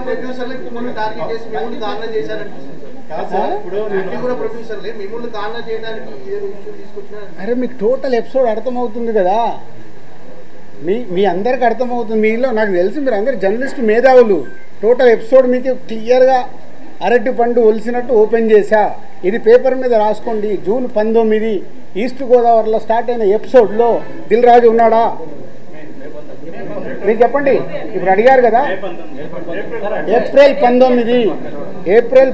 ప్రొడ్యూసర్లు మిమ్మల్ని టార్గెట్ చేసి మిమ్మల్ని దారుణం చేశారనిపిస్తుంది సార్. ఇప్పుడు కూడా ప్రొడ్యూసర్లే మిమ్మల్ని దారుణం చేయడానికి ఏదో ఇష్యూ తీసుకొచ్చినారు. అరే మీకు టోటల్ ఎపిసోడ్ అర్థమవుతుంది కదా, మీ అందరికి అర్థమవుతుంది. మీలో నాకు తెలిసి మీరు అందరు జర్నలిస్ట్ మేధావులు. టోటల్ ఎపిసోడ్ మీకు క్లియర్గా అరటి పండు ఒలిసినట్టు ఓపెన్ చేశా. ఇది పేపర్ మీద రాసుకోండి. జూన్ 19 ఈస్ట్ గోదావరిలో స్టార్ట్ అయిన ఎపిసోడ్లో దిల్ రాజు ఉన్నాడా? మీరు చెప్పండి. ఇప్పుడు అడిగారు కదా, ఏప్రిల్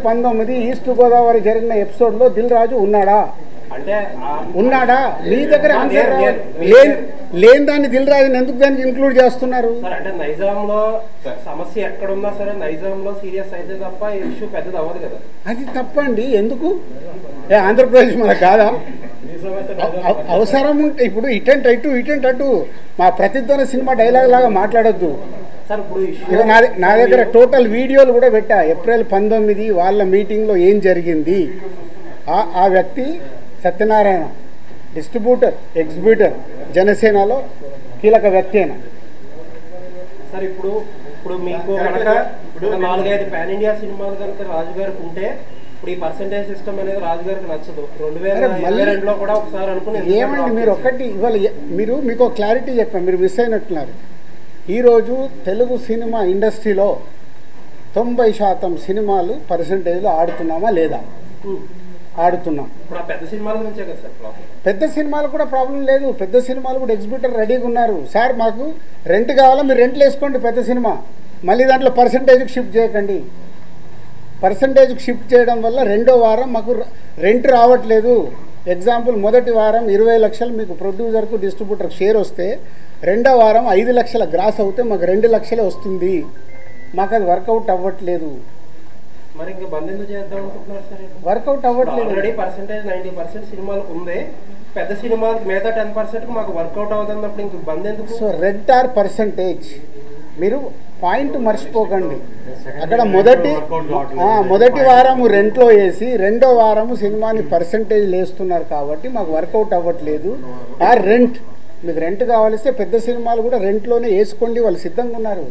19 ఈస్ట్ గోదావరి జరిగిన ఎపిసోడ్లో దిల్ రాజు ఉన్నాడా? ఉన్నాడా? మీ దగ్గర ఆన్సర్ లేని దాన్ని దిల్ రాజుని ఎందుకు దానికి ఇంక్లూడ్ చేస్తున్నారు? అంటే నైజాంలో సమస్య ఎక్కడున్నా సరే నైజాంలో సీరియస్ అయితే తప్ప ఇష్యూ పెద్దది అవ్వదు కదా. అది తప్పండి. ఎందుకు ఆంధ్రప్రదేశ్ మనకు కాదా? అవసరం ఉంటే ఇప్పుడు ఇటెంట్ అటు మా ప్రతిధ్వని సినిమా డైలాగ్ లాగా మాట్లాడొద్దు. నా దగ్గర టోటల్ వీడియోలు కూడా పెట్టా. ఏప్రిల్ 19 వాళ్ళ మీటింగ్లో ఏం జరిగింది. ఆ వ్యక్తి సత్యనారాయణ డిస్ట్రిబ్యూటర్ ఎగ్జిబ్యూటర్ జనసేనలో కీలక వ్యక్తి అయినా. సార్ ఇప్పుడు మీకు కనుక 4-5 పాన్ ఇండియా సినిమాలు కనుక రాజుగారికి ఉంటే ఇప్పుడు ఈ పర్సెంటేజ్ సిస్టమ్ అనేది రాజుగారికి నచ్చదు. 2022లో కూడా ఒకసారి అనుకుని ఏమండి మీరు ఒకటి ఇవాళ మీకు క్లారిటీ చెప్పాను, మీరు మిస్ అయినట్టున్నారు. ఈరోజు తెలుగు సినిమా ఇండస్ట్రీలో 90% సినిమాలు పర్సెంటేజ్లో ఆడుతున్నామా లేదా? ఆడుతున్నాం. పెద్ద సినిమాలు కూడా ప్రాబ్లం లేదు. పెద్ద సినిమాలు కూడా ఎగ్జిబ్యూటర్ రెడీగా ఉన్నారు. సార్ మాకు రెంట్ కావాలా, మీరు రెంట్లు వేసుకోండి పెద్ద సినిమా, మళ్ళీ దాంట్లో పర్సెంటేజ్కి షిఫ్ట్ చేయకండి. పర్సెంటేజ్కి షిఫ్ట్ చేయడం వల్ల రెండో వారం మాకు రెంట్ రావట్లేదు. ఎగ్జాంపుల్ మొదటి వారం 20 లక్షలు మీకు ప్రొడ్యూసర్కు డిస్ట్రిబ్యూటర్కి షేర్ వస్తే రెండో వారం 5 లక్షల గ్రాస్ అవుతే మాకు 2 లక్షలే వస్తుంది. మాకు అది వర్కౌట్ అవ్వట్లేదు. మరి ఇంకా బంద్ ఎందుకు చేద్దాం అనుకుంటున్నారు సార్? వర్కౌట్ అవ్వట్లేదు. ఆల్రెడీ పర్సెంటేజ్ 90% సినిమాలకు ఉంది. పెద్ద సినిమాలకు మిగతా 10%కు మాకు వర్కౌట్ అవుతున్నప్పుడు ఇంక బంద్ ఎందుకు? సో రెడ్ ఆర్ పర్సెంటేజ్ మీరు పాయింట్ మర్చిపోకండి. అక్కడ మొదటి వారము రెంట్లో వేసి రెండో వారము సినిమాని పర్సెంటేజ్ వేస్తున్నారు కాబట్టి మాకు వర్కౌట్ అవ్వట్లేదు. ఆ రెంట్ మీకు రెంట్ కావాలిస్తే పెద్ద సినిమాలు కూడా రెంట్లోనే వేసుకోండి, వాళ్ళు సిద్ధంగా ఉన్నారు.